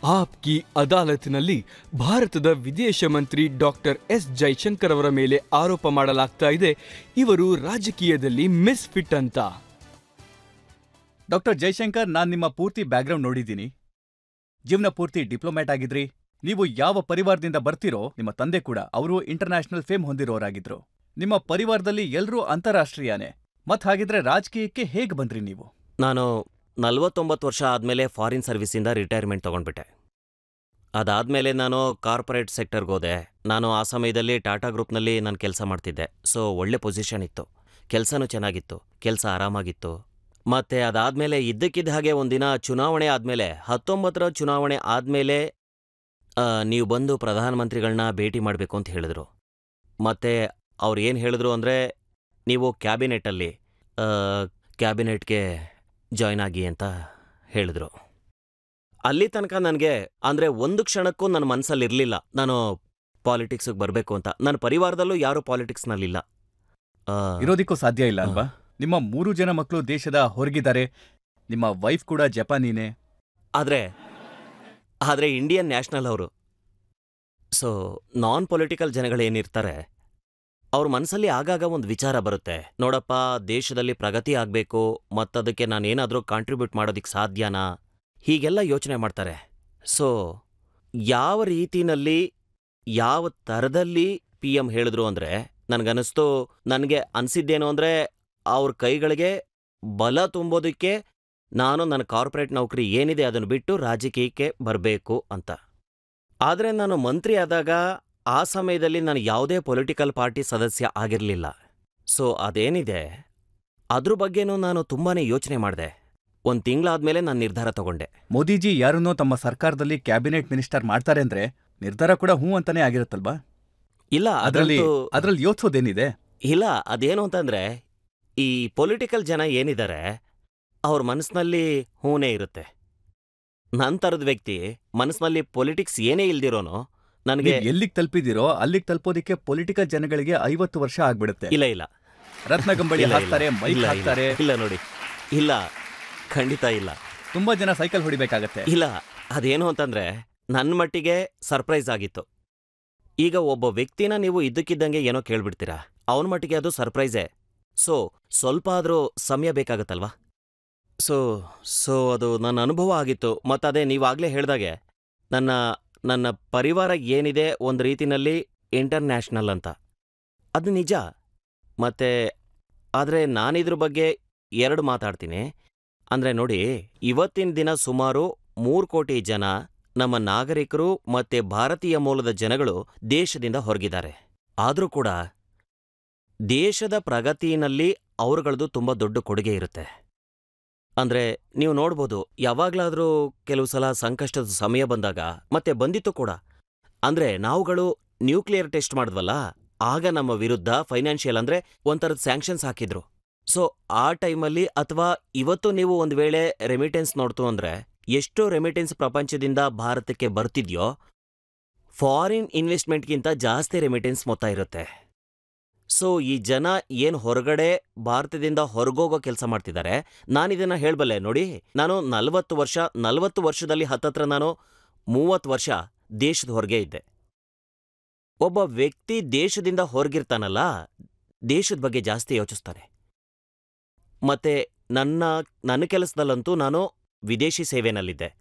App ಕಿ ಅದಾಲತ್ನಲ್ಲಿ ಭಾರತದ ವಿದೇಶ ಮಂತ್ರಿ doctor S Jaishankar ಅವರ ಮೇಲೆ ಆರೋಪ ಮಾಡಲಾಗ್ತಾ ಇದೆ, ಇವರು ರಾಜಕೀಯದಲ್ಲಿ ಮಿಸ್ಫಿಟ್ ಅಂತ. ಡಾಕ್ಟರ್ ಜೈಶಂಕರ್, ನಾನು ನಿಮ್ಮ ಪೂರ್ತಿ ಬ್ಯಾಕ್ಗ್ರೌಂಡ್ ನೋಡಿದ್ದೀನಿ. ಜೀವನ ಪೂರ್ತಿ ಡಿಪ್ಲೊಮ್ಯಾಟ್ ಆಗಿದ್ರಿ. ನೀವು ಯಾವ ಪರಿವಾರದಿಂದ ಬರ್ತೀರೋ, ನಿಮ್ಮ ತಂದೆ ಕೂಡ ಅವರು ಇಂಟರ್ನ್ಯಾಷನಲ್ ಫೇಮ್ ಹೊಂದಿರೋರಾಗಿದ್ರು. ನಿಮ್ಮ ಪರಿವಾರದಲ್ಲಿ ಎಲ್ಲರೂ ಅಂತಾರಾಷ್ಟ್ರೀಯನೇ. ಮತ್ ಹಾಗಿದ್ರೆ ರಾಜಕೀಯಕ್ಕೆ ಹೇಗೆ ಬಂದ್ರಿ ನೀವು? ನಾನು 49 ವರ್ಷ ಆದಮೇಲೆ ಫಾರಿನ್ ಸರ್ವಿಸಿಂದ ರಿಟೈರ್ಮೆಂಟ್ ತೊಗೊಂಡ್ಬಿಟ್ಟೆ. ಅದಾದಮೇಲೆ ನಾನು ಕಾರ್ಪೊರೇಟ್ ಸೆಕ್ಟರ್ಗೆ ಹೋದೆ. ನಾನು ಆ ಸಮಯದಲ್ಲಿ ಟಾಟಾ ಗ್ರೂಪ್ನಲ್ಲಿ ನಾನು ಕೆಲಸ ಮಾಡ್ತಿದ್ದೆ. ಸೊ ಒಳ್ಳೆ ಪೊಸಿಷನ್ ಇತ್ತು, ಕೆಲಸನೂ ಚೆನ್ನಾಗಿತ್ತು, ಕೆಲಸ ಆರಾಮಾಗಿತ್ತು. ಮತ್ತು ಅದಾದಮೇಲೆ ಇದ್ದಕ್ಕಿದ್ದ ಹಾಗೆ ಒಂದಿನ ಚುನಾವಣೆ ಆದಮೇಲೆ 19ರ ಚುನಾವಣೆ ಆದಮೇಲೆ ನೀವು ಬಂದು ಪ್ರಧಾನಮಂತ್ರಿಗಳನ್ನ ಭೇಟಿ ಮಾಡಬೇಕು ಅಂತ ಹೇಳಿದ್ರು. ಮತ್ತು ಅವ್ರು ಏನು ಹೇಳಿದ್ರು ಅಂದರೆ, ನೀವು ಕ್ಯಾಬಿನೆಟ್ಗೆ ಜಾಯ್ನ್ ಆಗಿ ಅಂತ ಹೇಳಿದ್ರು. ಅಲ್ಲಿ ತನಕ ನನಗೆ ಅಂದರೆ ಒಂದು ಕ್ಷಣಕ್ಕೂ ನನ್ನ ಮನಸ್ಸಲ್ಲಿರಲಿಲ್ಲ ನಾನು ಪಾಲಿಟಿಕ್ಸಿಗೆ ಬರಬೇಕು ಅಂತ. ನನ್ನ ಪರಿವಾರದಲ್ಲೂ ಯಾರೂ ಪಾಲಿಟಿಕ್ಸ್ನಲ್ಲಿಲ್ಲ. ಇರೋದಕ್ಕೂ ಸಾಧ್ಯ ಇಲ್ಲ ಅಲ್ವಾ? ನಿಮ್ಮ 3 ಜನ ಮಕ್ಕಳು ದೇಶದ ಹೊರಗಿದ್ದಾರೆ. ನಿಮ್ಮ ವೈಫ್ ಕೂಡ ಜಪಾನೀನೇ. ಆದರೆ ಇಂಡಿಯನ್ ನ್ಯಾಷನಲ್ ಅವರು. ಸೊ ನಾನ್ ಪೊಲಿಟಿಕಲ್ ಜನಗಳೇನಿರ್ತಾರೆ ಅವ್ರ ಮನಸ್ಸಲ್ಲಿ ಆಗಾಗ ಒಂದು ವಿಚಾರ ಬರುತ್ತೆ, ನೋಡಪ್ಪ ದೇಶದಲ್ಲಿ ಪ್ರಗತಿ ಆಗಬೇಕು ಮತ್ತದಕ್ಕೆ ನಾನೇನಾದರೂ ಕಾಂಟ್ರಿಬ್ಯೂಟ್ ಮಾಡೋದಕ್ಕೆ ಸಾಧ್ಯನಾ, ಹೀಗೆಲ್ಲ ಯೋಚನೆ ಮಾಡ್ತಾರೆ. ಸೊ ಯಾವ ರೀತಿನಲ್ಲಿ ಯಾವ ಥರದಲ್ಲಿ PM ಹೇಳಿದ್ರು ಅಂದರೆ ನನಗೆ ಅನಿಸಿದ್ದೇನು ಅಂದರೆ, ಅವ್ರ ಕೈಗಳಿಗೆ ಬಲ ತುಂಬೋದಕ್ಕೆ ನಾನು ನನ್ನ ಕಾರ್ಪೊರೇಟ್ ನೌಕರಿ ಏನಿದೆ ಅದನ್ನು ಬಿಟ್ಟು ರಾಜಕೀಯಕ್ಕೆ ಬರಬೇಕು ಅಂತ. ಆದರೆ ನಾನು ಮಂತ್ರಿ ಆದಾಗ ಆ ಸಮಯದಲ್ಲಿ ನಾನು ಯಾವುದೇ ಪೊಲಿಟಿಕಲ್ ಪಾರ್ಟಿ ಸದಸ್ಯ ಆಗಿರಲಿಲ್ಲ. ಸೊ ಅದೇನಿದೆ ಅದ್ರ ಬಗ್ಗೆನೂ ನಾನು ತುಂಬಾ ಯೋಚನೆ ಮಾಡಿದೆ. 1 ತಿಂಗಳಾದ್ಮೇಲೆ ನಾನು ನಿರ್ಧಾರ ತಗೊಂಡೆ. ಮೋದಿಜಿ ಯಾರನ್ನೋ ತಮ್ಮ ಸರ್ಕಾರದಲ್ಲಿ ಕ್ಯಾಬಿನೆಟ್ ಮಿನಿಸ್ಟರ್ ಮಾಡ್ತಾರೆ ಅಂದ್ರೆ ನಿರ್ಧಾರ ಕೂಡ ಹ್ಞೂ ಅಂತಾನೆ ಆಗಿರುತ್ತಲ್ವಾ? ಇಲ್ಲ, ಅದರಲ್ಲಿ ಯೋಚಿಸೋದೇನಿದೆ? ಇಲ್ಲ, ಅದೇನು ಅಂತಂದ್ರೆ ಈ ಪೊಲಿಟಿಕಲ್ ಜನ ಏನಿದ್ದಾರೆ ಅವ್ರ ಮನಸ್ಸಿನಲ್ಲಿ ಹೂನೇ ಇರುತ್ತೆ. ನನ್ನ ಥರದ ವ್ಯಕ್ತಿ ಮನಸ್ಸಿನಲ್ಲಿ ಪೊಲಿಟಿಕ್ಸ್ ಏನೇ ಇಲ್ದಿರೋನು ನನಗೆ ಎಲ್ಲಿಗೆ ತಲುಪಿದಿರೋ ಅಲ್ಲಿಗೆ ತಲುಪೋದಿಕ್ಕೆ ಪೊಲಿಟಿಕಲ್ ಜನಗಳಿಗೆ 50 ವರ್ಷ ಆಗ್ಬಿಡುತ್ತೆ. ಇಲ್ಲ ರತ್ನಗಂಬಳಿ ಹಾಕ್ತಾರೆ, ಮೈಕ್ ಹಾಕ್ತಾರೆ. ಇಲ್ಲ ನೋಡಿ, ಇಲ್ಲ, ಖಂಡಿತ ಇಲ್ಲ. ತುಂಬಾ ಜನ ಸೈಕಲ್ ಹೊಡಿಬೇಕಾಗತ್ತೆ. ಇಲ್ಲ, ಅದೇನು ಅಂತಂದ್ರೆ ನನ್ನ ಮಟ್ಟಿಗೆ ಸರ್ಪ್ರೈಸ್ ಆಗಿತ್ತು. ಈಗ ಒಬ್ಬ ವ್ಯಕ್ತಿನ ನೀವು ಇದ್ದಕ್ಕಿದ್ದಂಗೆ ಏನೋ ಕೇಳ್ಬಿಡ್ತೀರಾ, ಅವನ ಮಟ್ಟಿಗೆ ಅದು ಸರ್ಪ್ರೈಸೇ. ಸೊ ಸ್ವಲ್ಪ ಆದರೂ ಸಮಯ ಬೇಕಾಗತ್ತಲ್ವಾ? ಸೊ ಅದು ನನ್ನ ಅನುಭವ ಆಗಿತ್ತು. ಮತ್ತದೇ ನೀವಾಗಲೇ ಹೇಳ್ದಾಗೆ ನನ್ನ ಪರಿವಾರ ಏನಿದೆ ಒಂದು ರೀತಿನಲ್ಲಿ ಇಂಟರ್ನ್ಯಾಷನಲ್ ಅಂತ, ಅದು ನಿಜ. ಆದರೆ ನಾನಿದ್ರ ಬಗ್ಗೆ 2 ಮಾತಾಡ್ತೀನಿ. ಅಂದರೆ ನೋಡಿ, ಇವತ್ತಿನ ದಿನ ಸುಮಾರು 3 ಕೋಟಿ ಜನ ನಮ್ಮ ನಾಗರಿಕರು ಮತ್ತು ಭಾರತೀಯ ಮೂಲದ ಜನಗಳು ದೇಶದಿಂದ ಹೊರಗಿದ್ದಾರೆ. ಆದರೂ ಕೂಡ ದೇಶದ ಪ್ರಗತಿಯಲ್ಲಿ ಅವರುಗಳದ್ದು ತುಂಬ ದೊಡ್ಡ ಕೊಡುಗೆ ಇರುತ್ತೆ. ಅಂದರೆ ನೀವು ನೋಡ್ಬೋದು, ಯಾವಾಗಲಾದರೂ ಕೆಲವು ಸಲ ಸಂಕಷ್ಟದ ಸಮಯ ಬಂದಾಗ, ಮತ್ತೆ ಬಂದಿತ್ತು ಕೂಡ, ಅಂದರೆ ನಾವುಗಳು ನ್ಯೂಕ್ಲಿಯರ್ ಟೆಸ್ಟ್ ಮಾಡಿದ್ವಲ್ಲ, ಆಗ ನಮ್ಮ ವಿರುದ್ಧ ಫೈನಾನ್ಷಿಯಲ್ ಅಂದರೆ ಒಂಥರದ ಸ್ಯಾಂಕ್ಷನ್ಸ್ ಹಾಕಿದ್ರು. ಸೊ ಆ ಟೈಮಲ್ಲಿ ಅಥವಾ ಇವತ್ತು ನೀವು ಒಂದು ವೇಳೆ ರೆಮಿಟೆನ್ಸ್ ನೋಡ್ತು ಅಂದರೆ, ಎಷ್ಟು ರೆಮಿಟೆನ್ಸ್ ಪ್ರಪಂಚದಿಂದ ಭಾರತಕ್ಕೆ ಬರ್ತಿದ್ಯೋ ಫಾರಿನ್ ಇನ್ವೆಸ್ಟ್ಮೆಂಟ್ಗಿಂತ ಜಾಸ್ತಿ ರೆಮಿಟೆನ್ಸ್ ಮೊತ್ತ ಇರುತ್ತೆ. ಸೊ ಈ ಜನ ಏನು ಹೊರಗಡೆ ಭಾರತದಿಂದ ಹೊರಗೋಗೋ ಕೆಲಸ ಮಾಡ್ತಿದ್ದಾರೆ, ನಾನಿದನ್ನ ಹೇಳಬಲ್ಲೆ ನೋಡಿ. ನಾನು 40 ವರ್ಷದಲ್ಲಿ ಹತ್ತತ್ರ ನಾನು 30 ವರ್ಷ ದೇಶದ ಹೊರಗೆ ಇದ್ದೆ. ಒಬ್ಬ ವ್ಯಕ್ತಿ ದೇಶದಿಂದ ಹೊರಗಿರ್ತಾನಲ್ಲ, ದೇಶದ ಬಗ್ಗೆ ಜಾಸ್ತಿ ಯೋಚಿಸ್ತಾನೆ. ಮತ್ತೆ ನನ್ನ ಕೆಲಸದಲ್ಲಂತೂ ನಾನು ವಿದೇಶಿ ಸೇವೆನಲ್ಲಿದ್ದೆ.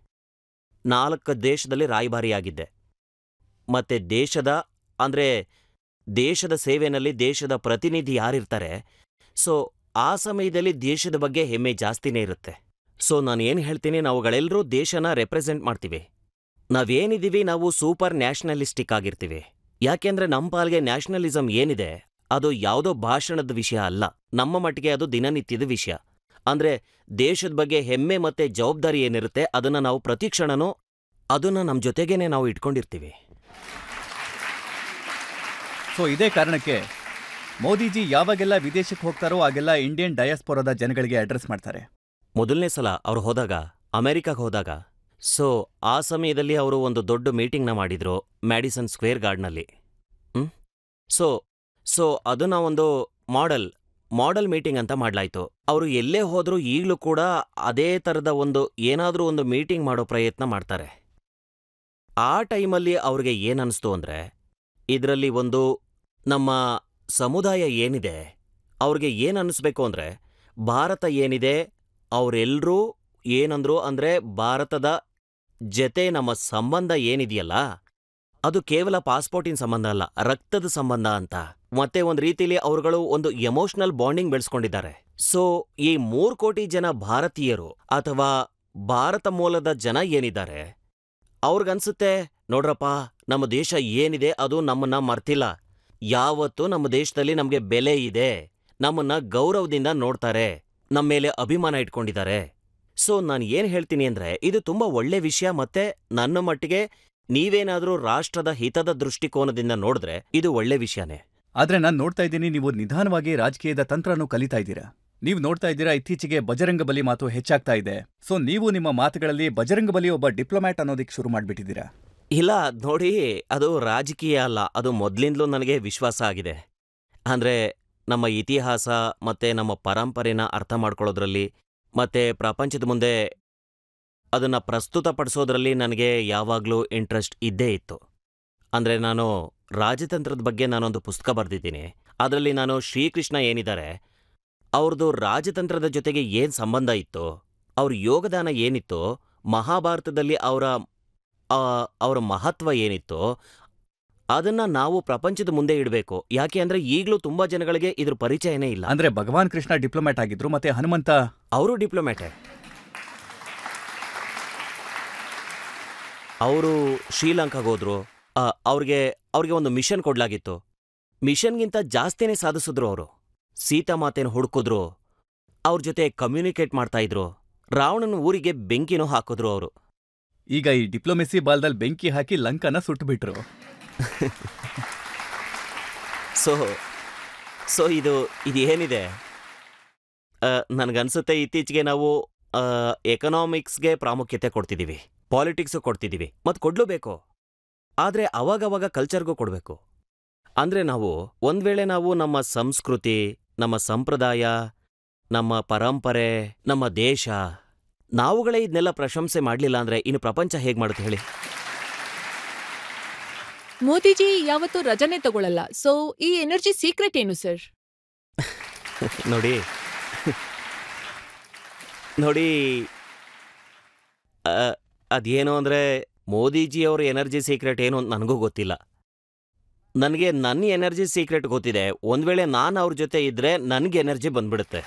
4 ದೇಶದಲ್ಲಿ ರಾಯಭಾರಿಯಾಗಿದ್ದೆ. ಮತ್ತೆ ದೇಶದ ಸೇವೆಯಲ್ಲಿ ದೇಶದ ಪ್ರತಿನಿಧಿ ಯಾರಿರ್ತಾರೆ, ಸೊ ಆ ಸಮಯದಲ್ಲಿ ದೇಶದ ಬಗ್ಗೆ ಹೆಮ್ಮೆ ಜಾಸ್ತಿನೇ ಇರುತ್ತೆ. ಸೊ ನಾನು ಏನು ಹೇಳ್ತೀನಿ, ನಾವುಗಳೆಲ್ಲರೂ ದೇಶನ ರೆಪ್ರೆಸೆಂಟ್ ಮಾಡ್ತೀವಿ. ನಾವೇನಿದ್ದೀವಿ ನಾವು ಸೂಪರ್ ನ್ಯಾಷನಲಿಸ್ಟಿಕ್ ಆಗಿರ್ತೀವಿ. ಯಾಕೆಂದ್ರೆ ನಮ್ಮ ಪಾಲ್ಗೆ ನ್ಯಾಷನಲಿಸಮ್ ಏನಿದೆ ಅದು ಯಾವುದೋ ಭಾಷಣದ ವಿಷಯ ಅಲ್ಲ, ನಮ್ಮ ಮಟ್ಟಿಗೆ ಅದು ದಿನನಿತ್ಯದ ವಿಷಯ. ಅಂದರೆ ದೇಶದ ಬಗ್ಗೆ ಹೆಮ್ಮೆ ಮತ್ತೆ ಜವಾಬ್ದಾರಿ ಏನಿರುತ್ತೆ ಅದನ್ನು ನಾವು ಪ್ರತಿ ಕ್ಷಣನೂ ಅದನ್ನು ನಮ್ಮ ಜೊತೆಗೇನೆ ನಾವು ಇಟ್ಕೊಂಡಿರ್ತೀವಿ. ಸೊ ಇದೇ ಕಾರಣಕ್ಕೆ ಮೋದಿಜಿ ಯಾವಾಗೆಲ್ಲ ವಿದೇಶಕ್ಕೆ ಹೋಗ್ತಾರೋ ಆಗೆಲ್ಲ ಇಂಡಿಯನ್ ಡಯಾಸ್ಪೋರಾದ ಜನಗಳಿಗೆ ಅಡ್ರೆಸ್ ಮಾಡ್ತಾರೆ. ಮೊದಲನೇ ಸಲ ಅವ್ರು ಹೋದಾಗ ಅಮೆರಿಕಾಗೆ ಹೋದಾಗ, ಸೊ ಆ ಸಮಯದಲ್ಲಿ ಅವರು ಒಂದು ದೊಡ್ಡ ಮೀಟಿಂಗ್ನ ಮಾಡಿದ್ರು ಮ್ಯಾಡಿಸನ್ ಸ್ಕ್ವೇರ್ ಗಾರ್ಡ್ನಲ್ಲಿ. ಸೊ ಅದನ್ನ ಒಂದು ಮಾಡೆಲ್ ಮೀಟಿಂಗ್ ಅಂತ ಮಾಡಲಾಯ್ತು. ಅವರು ಎಲ್ಲೇ ಹೋದರೂ ಈಗಲೂ ಕೂಡ ಅದೇ ಥರದ ಏನಾದರೂ ಒಂದು ಮೀಟಿಂಗ್ ಮಾಡೋ ಪ್ರಯತ್ನ ಮಾಡ್ತಾರೆ. ಆ ಟೈಮಲ್ಲಿ ಅವ್ರಿಗೆ ಏನನ್ನಿಸ್ತು ಅಂದ್ರೆ, ಇದರಲ್ಲಿ ಒಂದು ನಮ್ಮ ಸಮುದಾಯ ಏನಿದೆ, ಅವ್ರಿಗೆ ಏನನ್ನಿಸ್ಬೇಕು ಅಂದ್ರೆ, ಭಾರತ ಏನಿದೆ, ಅವರೆಲ್ಲರೂ ಏನಂದ್ರು ಅಂದ್ರೆ, ಭಾರತದ ಜತೆ ನಮ್ಮ ಸಂಬಂಧ ಏನಿದೆಯಲ್ಲ, ಅದು ಕೇವಲ ಪಾಸ್ಪೋರ್ಟಿನ ಸಂಬಂಧ ಅಲ್ಲ, ರಕ್ತದ ಸಂಬಂಧ ಅಂತ. ಮತ್ತೆ ಒಂದ್ ರೀತಿಲಿ ಅವರುಗಳು ಒಂದು ಎಮೋಷನಲ್ ಬಾಂಡಿಂಗ್ ಬೆಳೆಸ್ಕೊಂಡಿದ್ದಾರೆ. ಸೊ ಈ 3 ಕೋಟಿ ಜನ ಭಾರತೀಯರು ಅಥವಾ ಭಾರತ ಮೂಲದ ಜನ ಏನಿದ್ದಾರೆ, ಅವ್ರಿಗನ್ಸುತ್ತೆ, ನೋಡ್ರಪ್ಪ, ನಮ್ಮ ದೇಶ ಏನಿದೆ ಅದು ನಮ್ಮನ್ನ ಮರ್ತಿಲ್ಲ. ಯಾವತ್ತೂ ನಮ್ಮ ದೇಶದಲ್ಲಿ ನಮ್ಗೆ ಬೆಲೆ ಇದೆ, ನಮ್ಮನ್ನ ಗೌರವದಿಂದ ನೋಡ್ತಾರೆ, ನಮ್ಮೇಲೆ ಅಭಿಮಾನ ಇಟ್ಕೊಂಡಿದ್ದಾರೆ. ಸೊ ನಾನು ಏನ್ ಹೇಳ್ತೀನಿ ಅಂದ್ರೆ, ಇದು ತುಂಬಾ ಒಳ್ಳೆ ವಿಷಯ. ಮತ್ತೆ ನನ್ನ ಮಟ್ಟಿಗೆ ನೀವೇನಾದ್ರೂ ರಾಷ್ಟ್ರದ ಹಿತದ ದೃಷ್ಟಿಕೋನದಿಂದ ನೋಡಿದ್ರೆ ಇದು ಒಳ್ಳೆ ವಿಷಯನೇ. ಆದ್ರೆ ನಾನ್ ನೋಡ್ತಾ ಇದ್ದೀನಿ, ನೀವು ನಿಧಾನವಾಗಿ ರಾಜಕೀಯದ ತಂತ್ರನೂ ಕಲಿತಾ ಇದ್ದೀರಾ. ನೀವು ನೋಡ್ತಾ ಇದ್ದೀರಾ, ಇತ್ತೀಚೆಗೆ ಬಜರಂಗ ಬಲಿ ಮಾತು ಹೆಚ್ಚಾಗ್ತಾ ಇದೆ. ಸೊ ನೀವು ನಿಮ್ಮ ಮಾತುಗಳಲ್ಲಿ ಬಜರಂಗ ಬಲಿ ಒಬ್ಬ ಡಿಪ್ಲೊಮ್ಯಾಟ್ ಅನ್ನೋದಕ್ಕೆ ಶುರು ಮಾಡ್ಬಿಟ್ಟಿದ್ದೀರಾ. ಇಲ್ಲ ನೋಡಿ, ಅದು ರಾಜಕೀಯ ಅಲ್ಲ, ಅದು ಮೊದ್ಲಿಂದಲೂ ನನಗೆ ವಿಶ್ವಾಸ ಆಗಿದೆ. ಅಂದ್ರೆ ನಮ್ಮ ಇತಿಹಾಸ ಮತ್ತೆ ನಮ್ಮ ಪರಂಪರೆನ ಅರ್ಥ ಮಾಡ್ಕೊಳ್ಳೋದ್ರಲ್ಲಿ ಮತ್ತೆ ಪ್ರಪಂಚದ ಮುಂದೆ ಅದನ್ನ ಪ್ರಸ್ತುತಪಡಿಸೋದ್ರಲ್ಲಿ ನನಗೆ ಯಾವಾಗ್ಲೂ ಇಂಟ್ರೆಸ್ಟ್ ಇದ್ದೇ ಇತ್ತು. ಅಂದ್ರೆ ನಾನು ರಾಜತಂತ್ರದ ಬಗ್ಗೆ ನಾನೊಂದು ಪುಸ್ತಕ ಬರೆದಿದ್ದೀನಿ. ಅದರಲ್ಲಿ ನಾನು ಶ್ರೀಕೃಷ್ಣ ಏನಿದ್ದಾರೆ, ಅವ್ರದ್ದು ರಾಜತಂತ್ರದ ಜೊತೆಗೆ ಏನ್ ಸಂಬಂಧ ಇತ್ತು, ಅವ್ರ ಯೋಗದಾನ ಏನಿತ್ತು, ಮಹಾಭಾರತದಲ್ಲಿ ಅವರ ಮಹತ್ವ ಏನಿತ್ತು, ಅದನ್ನ ನಾವು ಪ್ರಪಂಚದ ಮುಂದೆ ಇಡಬೇಕು. ಯಾಕೆ ಅಂದ್ರೆ ಈಗಲೂ ತುಂಬಾ ಜನಗಳಿಗೆ ಇದ್ರ ಪರಿಚಯನೇ ಇಲ್ಲ. ಅಂದ್ರೆ ಭಗವಾನ್ ಕೃಷ್ಣ ಡಿಪ್ಲೊಮ್ಯಾಟ್ ಆಗಿದ್ರು, ಮತ್ತೆ ಹನುಮಂತ ಅವರು ಡಿಪ್ಲೊಮ್ಯಾಟೇ. ಅವರು ಶ್ರೀಲಂಕಾಗೆ ಹೋದ್ರು. ಅವ್ರಿಗೆ ಒಂದು ಮಿಷನ್ ಕೊಡ್ಲಾಗಿತ್ತು. ಮಿಷನ್ಗಿಂತ ಜಾಸ್ತಿನೇ ಸಾಧಿಸಿದ್ರು ಅವರು. ಸೀತಾಮಾತೆನ ಹುಡುಕಿದ್ರು, ಅವ್ರ ಜೊತೆ ಕಮ್ಯುನಿಕೇಟ್ ಮಾಡ್ತಾ ಇದ್ರು. ರಾವಣನ ಊರಿಗೆ ಬೆಂಕಿನೂ ಹಾಕಿದ್ರು ಅವರು. ಈಗ ಈ ಡಿಪ್ಲೊಮೆಸಿ ಬಾಲ್ದಲ್ಲಿ ಬೆಂಕಿ ಹಾಕಿ ಲಂಕಾನ ಸುಟ್ಬಿಟ್ರು. ಸೊ ಇದು ಏನಿದೆ, ನನಗನ್ಸುತ್ತೆ ಇತ್ತೀಚೆಗೆ ನಾವು ಎಕನಾಮಿಕ್ಸ್ಗೆ ಪ್ರಾಮುಖ್ಯತೆ ಕೊಡ್ತಿದ್ದೀವಿ, ಪಾಲಿಟಿಕ್ಸು ಕೊಡ್ತಿದ್ದೀವಿ, ಮತ್ತು ಕೊಡ್ಲೇಬೇಕು. ಆದರೆ ಅವಾಗವಾಗ ಕಲ್ಚರ್ಗೂ ಕೊಡಬೇಕು. ಅಂದ್ರೆ ನಾವು ಒಂದ್ವೇಳೆ ನಾವು ನಮ್ಮ ಸಂಸ್ಕೃತಿ, ನಮ್ಮ ಸಂಪ್ರದಾಯ, ನಮ್ಮ ಪರಂಪರೆ, ನಮ್ಮ ದೇಶ, ನಾವುಗಳೇ ಇದನ್ನೆಲ್ಲ ಪ್ರಶಂಸೆ ಮಾಡಲಿಲ್ಲ ಅಂದ್ರೆ ಇನ್ನು ಪ್ರಪಂಚ ಹೇಗೆ ಮಾಡುತ್ತೆ ಹೇಳಿ? ಮೋದಿಜಿ ಯಾವತ್ತೂ ರಜನೆ ತಗೊಳ್ಳಲ್ಲ. ಸೊ ಈ ಎನರ್ಜಿ ಸೀಕ್ರೆಟ್ ಏನು ಸರ್? ನೋಡಿ ಅದೇನು ಅಂದ್ರೆ, ಮೋದಿಜಿಯವ್ರ ಎನರ್ಜಿ ಸೀಕ್ರೆಟ್ ಏನು ಅಂತ ನನಗೂ ಗೊತ್ತಿಲ್ಲ. ನನಗೆ ನನ್ನ ಎನರ್ಜಿ ಸೀಕ್ರೆಟ್ ಗೊತ್ತಿದೆ. ಒಂದ್ ವೇಳೆ ನಾನು ಅವ್ರ ಜೊತೆ ಇದ್ರೆ ನನಗೆ ಎನರ್ಜಿ ಬಂದ್ಬಿಡುತ್ತೆ.